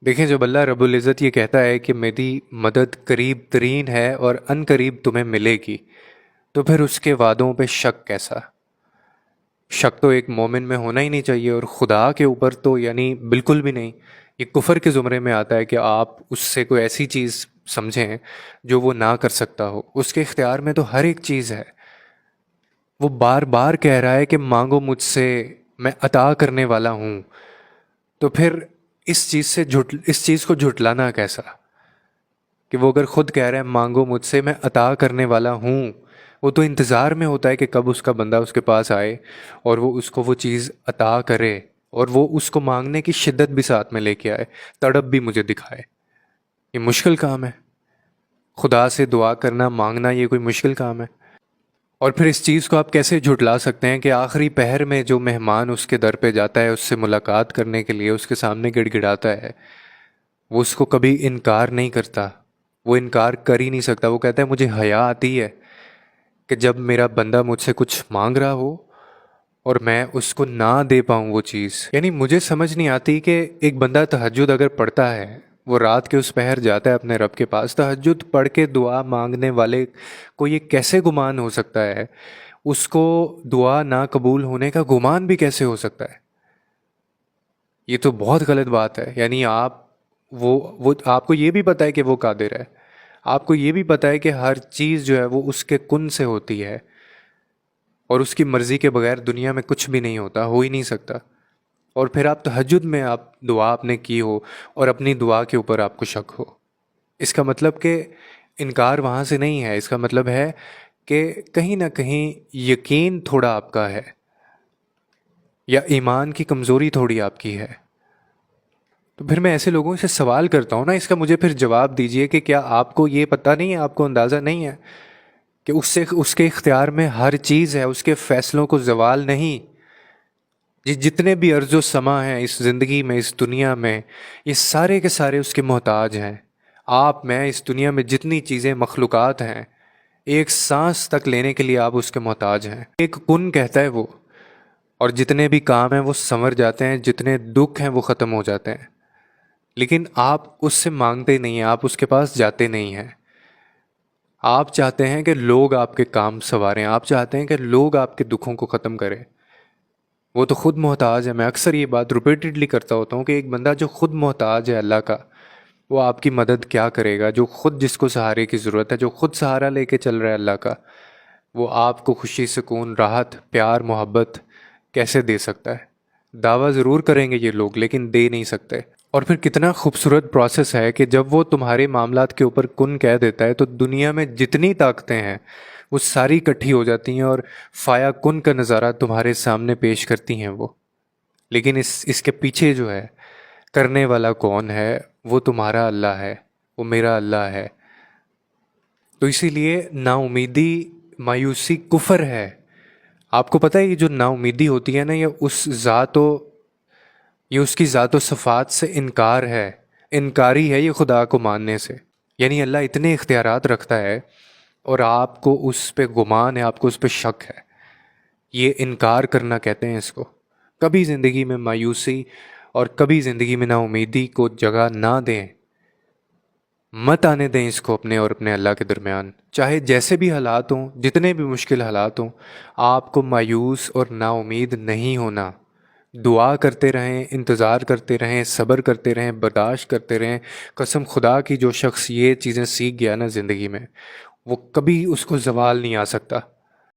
دیکھیں، جب اللہ رب العزت یہ کہتا ہے کہ میری مدد قریب ترین ہے اور ان قریب تمہیں ملے گی، تو پھر اس کے وعدوں پہ شک کیسا؟ شک تو ایک مومن میں ہونا ہی نہیں چاہیے، اور خدا کے اوپر تو یعنی بالکل بھی نہیں۔ یہ کفر کے زمرے میں آتا ہے کہ آپ اس سے کوئی ایسی چیز سمجھیں جو وہ نہ کر سکتا ہو۔ اس کے اختیار میں تو ہر ایک چیز ہے۔ وہ بار بار کہہ رہا ہے کہ مانگو مجھ سے، میں عطا کرنے والا ہوں۔ تو پھر اس چیز کو جھٹلانا کیسا؟ کہ وہ اگر خود کہہ رہا ہے مانگو مجھ سے، میں عطا کرنے والا ہوں، وہ تو انتظار میں ہوتا ہے کہ کب اس کا بندہ اس کے پاس آئے اور وہ اس کو وہ چیز عطا کرے، اور وہ اس کو مانگنے کی شدت بھی ساتھ میں لے کے آئے، تڑپ بھی مجھے دکھائے۔ یہ مشکل کام ہے؟ خدا سے دعا کرنا، مانگنا، یہ کوئی مشکل کام ہے؟ اور پھر اس چیز کو آپ کیسے جھٹلا سکتے ہیں کہ آخری پہر میں جو مہمان اس کے در پہ جاتا ہے، اس سے ملاقات کرنے کے لیے اس کے سامنے گڑ گڑاتا ہے، وہ اس کو کبھی انکار نہیں کرتا؟ وہ انکار کر ہی نہیں سکتا۔ وہ کہتا ہے مجھے حیا آتی ہے کہ جب میرا بندہ مجھ سے کچھ مانگ رہا ہو اور میں اس کو نہ دے پاؤں وہ چیز۔ یعنی مجھے سمجھ نہیں آتی کہ ایک بندہ تہجد اگر پڑھتا ہے، وہ رات کے اس پہر جاتا ہے اپنے رب کے پاس، تہجد پڑھ کے دعا مانگنے والے کو یہ کیسے گمان ہو سکتا ہے؟ اس کو دعا نہ قبول ہونے کا گمان بھی کیسے ہو سکتا ہے؟ یہ تو بہت غلط بات ہے۔ یعنی وہ آپ کو یہ بھی پتہ ہے کہ وہ قادر ہے، آپ کو یہ بھی پتہ ہے کہ ہر چیز جو ہے وہ اس کے کن سے ہوتی ہے، اور اس کی مرضی کے بغیر دنیا میں کچھ بھی نہیں ہوتا، ہو ہی نہیں سکتا۔ اور پھر آپ تہجد میں آپ دعا آپ نے کی ہو اور اپنی دعا کے اوپر آپ کو شک ہو، اس کا مطلب کہ انکار وہاں سے نہیں ہے، اس کا مطلب ہے کہ کہیں نہ کہیں یقین تھوڑا آپ کا ہے، یا ایمان کی کمزوری تھوڑی آپ کی ہے۔ تو پھر میں ایسے لوگوں سے سوال کرتا ہوں نا، اس کا مجھے پھر جواب دیجئے کہ کیا آپ کو یہ پتہ نہیں ہے، آپ کو اندازہ نہیں ہے کہ اس کے اختیار میں ہر چیز ہے، اس کے فیصلوں کو زوال نہیں۔ جتنے بھی ارض و سما ہیں اس زندگی میں، اس دنیا میں، یہ سارے کے سارے اس کے محتاج ہیں۔ آپ میں اس دنیا میں جتنی چیزیں مخلوقات ہیں، ایک سانس تک لینے کے لیے آپ اس کے محتاج ہیں۔ ایک کن کہتا ہے وہ، اور جتنے بھی کام ہیں وہ سنور جاتے ہیں، جتنے دکھ ہیں وہ ختم ہو جاتے ہیں۔ لیکن آپ اس سے مانگتے نہیں ہیں، آپ اس کے پاس جاتے نہیں ہیں۔ آپ چاہتے ہیں کہ لوگ آپ کے کام سنواریں، آپ چاہتے ہیں کہ لوگ آپ کے دکھوں کو ختم کریں۔ وہ تو خود محتاج ہے۔ میں اکثر یہ بات ریپیٹڈلی کرتا ہوتا ہوں کہ ایک بندہ جو خود محتاج ہے اللہ کا، وہ آپ کی مدد کیا کرے گا؟ جو خود، جس کو سہارے کی ضرورت ہے، جو خود سہارا لے کے چل رہا ہے اللہ کا، وہ آپ کو خوشی، سکون، راحت، پیار، محبت کیسے دے سکتا ہے؟ دعویٰ ضرور کریں گے یہ لوگ، لیکن دے نہیں سکتے۔ اور پھر کتنا خوبصورت پروسیس ہے کہ جب وہ تمہارے معاملات کے اوپر کن کہہ دیتا ہے، تو دنیا میں جتنی طاقتیں ہیں وہ ساری اکٹھی ہو جاتی ہیں اور فایا کن کا نظارہ تمہارے سامنے پیش کرتی ہیں وہ۔ لیکن اس کے پیچھے جو ہے کرنے والا کون ہے؟ وہ تمہارا اللہ ہے، وہ میرا اللہ ہے۔ تو اسی لیے نا امیدی، مایوسی کفر ہے۔ آپ کو پتہ ہے یہ جو نا امیدی ہوتی ہے نا، یہ اس کی ذات و صفات سے انکار ہے، انکاری ہے یہ خدا کو ماننے سے۔ یعنی اللہ اتنے اختیارات رکھتا ہے اور آپ کو اس پہ گمان ہے، آپ کو اس پہ شک ہے۔ یہ انکار کرنا کہتے ہیں اس کو۔ کبھی زندگی میں مایوسی اور کبھی زندگی میں نا امیدی کو جگہ نہ دیں، مت آنے دیں اس کو اپنے اور اپنے اللہ کے درمیان۔ چاہے جیسے بھی حالات ہوں، جتنے بھی مشکل حالات ہوں، آپ کو مایوس اور نا امید نہیں ہونا۔ دعا کرتے رہیں، انتظار کرتے رہیں، صبر کرتے رہیں، برداشت کرتے رہیں۔ قسم خدا کی جو شخص یہ چیزیں سیکھ گیا نا زندگی میں، وہ کبھی اس کو زوال نہیں آ سکتا۔